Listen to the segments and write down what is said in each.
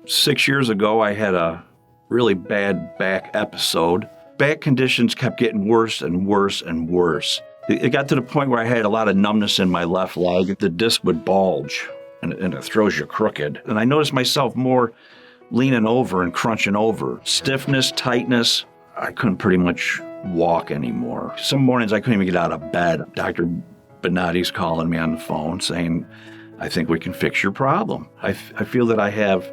6 years ago, I had a really bad back episode. Back conditions kept getting worse and worse and worse. It got to the point where I had a lot of numbness in my left leg. The disc would bulge, and it throws you crooked. And I noticed myself more leaning over and crunching over. Stiffness, tightness. I couldn't pretty much walk anymore. Some mornings I couldn't even get out of bed. Dr. Bonati's calling me on the phone saying, I think we can fix your problem. I feel that I have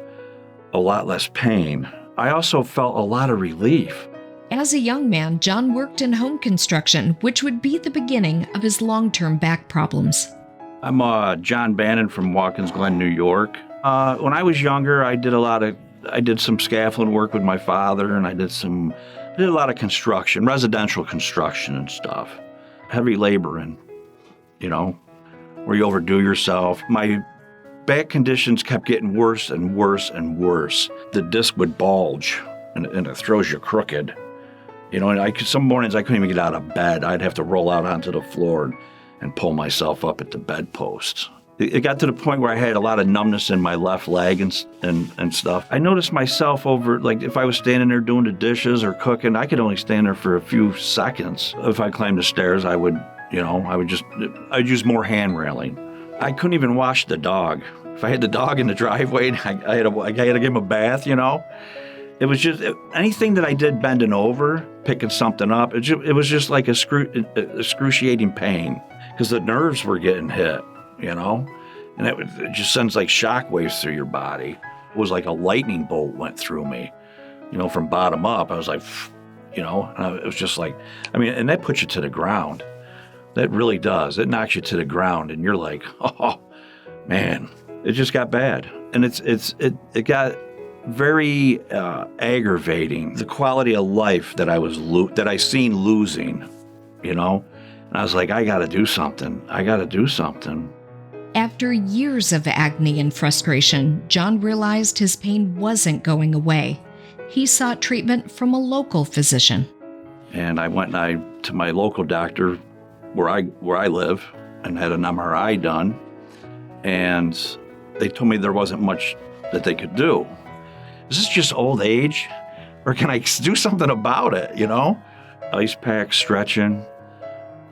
a lot less pain. I also felt a lot of relief. As a young man, John worked in home construction, which would be the beginning of his long-term back problems. I'm John Bannon from Watkins Glen, New York. When I was younger, I did some scaffolding work with my father, and I did a lot of construction, residential construction and stuff. Heavy laboring, where you overdo yourself. My back conditions kept getting worse and worse and worse. The disc would bulge, and it throws you crooked. And some mornings I couldn't even get out of bed. I'd have to roll out onto the floor and pull myself up at the bedpost. It got to the point where I had a lot of numbness in my left leg and stuff. I noticed myself if I was standing there doing the dishes or cooking, I could only stand there for a few seconds. If I climbed the stairs, I'd use more hand railing. I couldn't even wash the dog. If I had the dog in the driveway, I had to give him a bath, It was just anything that I did bending over, picking something up, it was just like excruciating pain because the nerves were getting hit, and it just sends like shockwaves through your body. It was like a lightning bolt went through me, from bottom up. I was like, and it was just like, and that puts you to the ground. That really does. It knocks you to the ground, and you're like, oh, man, it just got bad. And it got very aggravating. The quality of life that I seen losing, And I was like, I got to do something. After years of agony and frustration, John realized his pain wasn't going away. He sought treatment from a local physician. And I went to my local doctor where I live and had an MRI done. And they told me there wasn't much that they could do. Is this just old age? Or can I do something about it, Ice pack, stretching,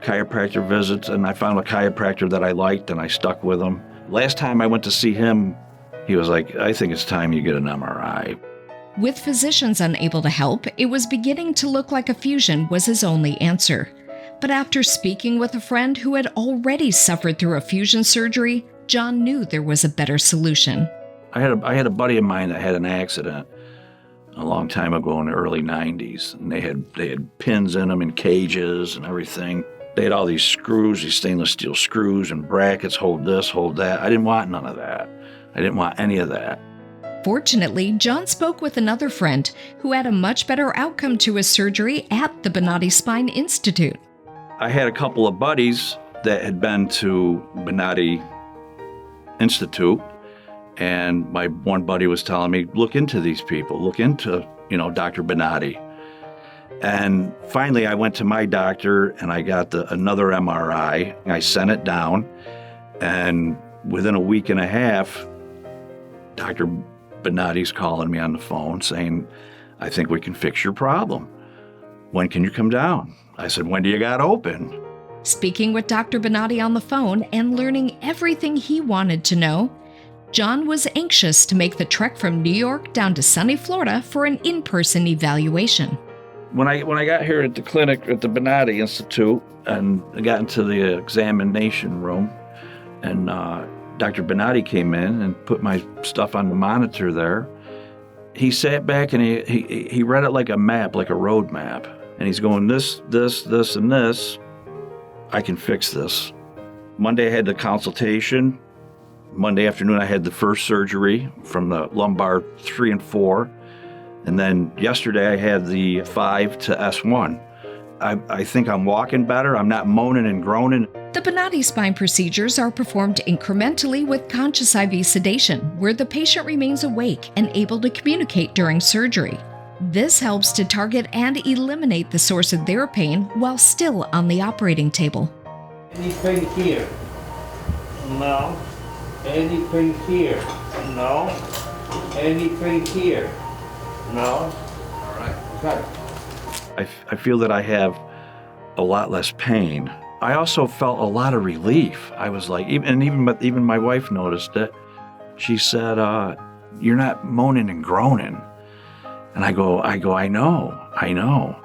chiropractor visits, and I found a chiropractor that I liked and I stuck with him. Last time I went to see him, he was like, I think it's time you get an MRI. With physicians unable to help, it was beginning to look like a fusion was his only answer. But after speaking with a friend who had already suffered through a fusion surgery, John knew there was a better solution. I had a buddy of mine that had an accident a long time ago in the early 90s, and they had pins in them and cages and everything. They had all these screws, these stainless steel screws and brackets, hold this, hold that. I didn't want none of that. I didn't want any of that. Fortunately, John spoke with another friend who had a much better outcome to his surgery at the Bonati Spine Institute. I had a couple of buddies that had been to Bonati Institute, and my one buddy was telling me, look into these people, look into, Dr. Bonati. And finally, I went to my doctor, and I got another MRI. I sent it down, and within a week and a half, Dr. Bonati's calling me on the phone saying, I think we can fix your problem. When can you come down? I said, when do you got open? Speaking with Dr. Bonati on the phone and learning everything he wanted to know, John was anxious to make the trek from New York down to sunny Florida for an in-person evaluation. When I got here at the clinic at the Bonati Institute and I got into the examination room, and Dr. Bonati came in and put my stuff on the monitor there, he sat back and he read it like a map, like a road map. And he's going, this, and this. I can fix this. Monday I had the consultation. Monday afternoon I had the first surgery from the lumbar 3 and 4. And then yesterday I had the 5 to S1. I think I'm walking better. I'm not moaning and groaning. The Bonati spine procedures are performed incrementally with conscious IV sedation, where the patient remains awake and able to communicate during surgery. This helps to target and eliminate the source of their pain while still on the operating table. Any pain here? No. Any pain here? No. Anything here? No? All right. Okay. I feel that I have a lot less pain. I also felt a lot of relief. I was like, even my wife noticed it. She said, "You're not moaning and groaning." And I go, I know.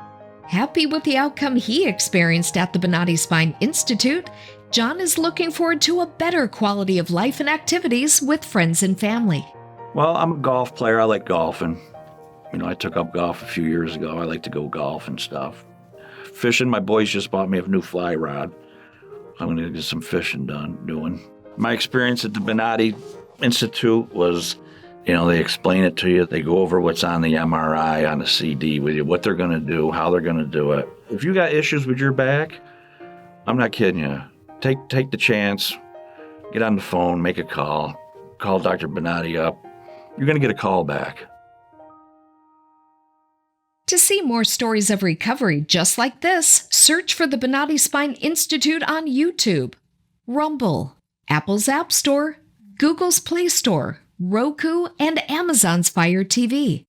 Happy with the outcome he experienced at the Bonati Spine Institute, John is looking forward to a better quality of life and activities with friends and family. Well, I'm a golf player. I like golfing. I took up golf a few years ago. I like to go golf and stuff. Fishing, my boys just bought me a new fly rod. I'm going to get some fishing doing. My experience at the Bonati Institute was, they explain it to you. They go over what's on the MRI, on the CD with you, what they're going to do, how they're going to do it. If you got issues with your back, I'm not kidding you. Take the chance. Get on the phone, make a call. Call Dr. Bonati up. You're going to get a call back. To see more stories of recovery just like this, search for the Bonati Spine Institute on YouTube, Rumble, Apple's App Store, Google's Play Store, Roku, and Amazon's Fire TV.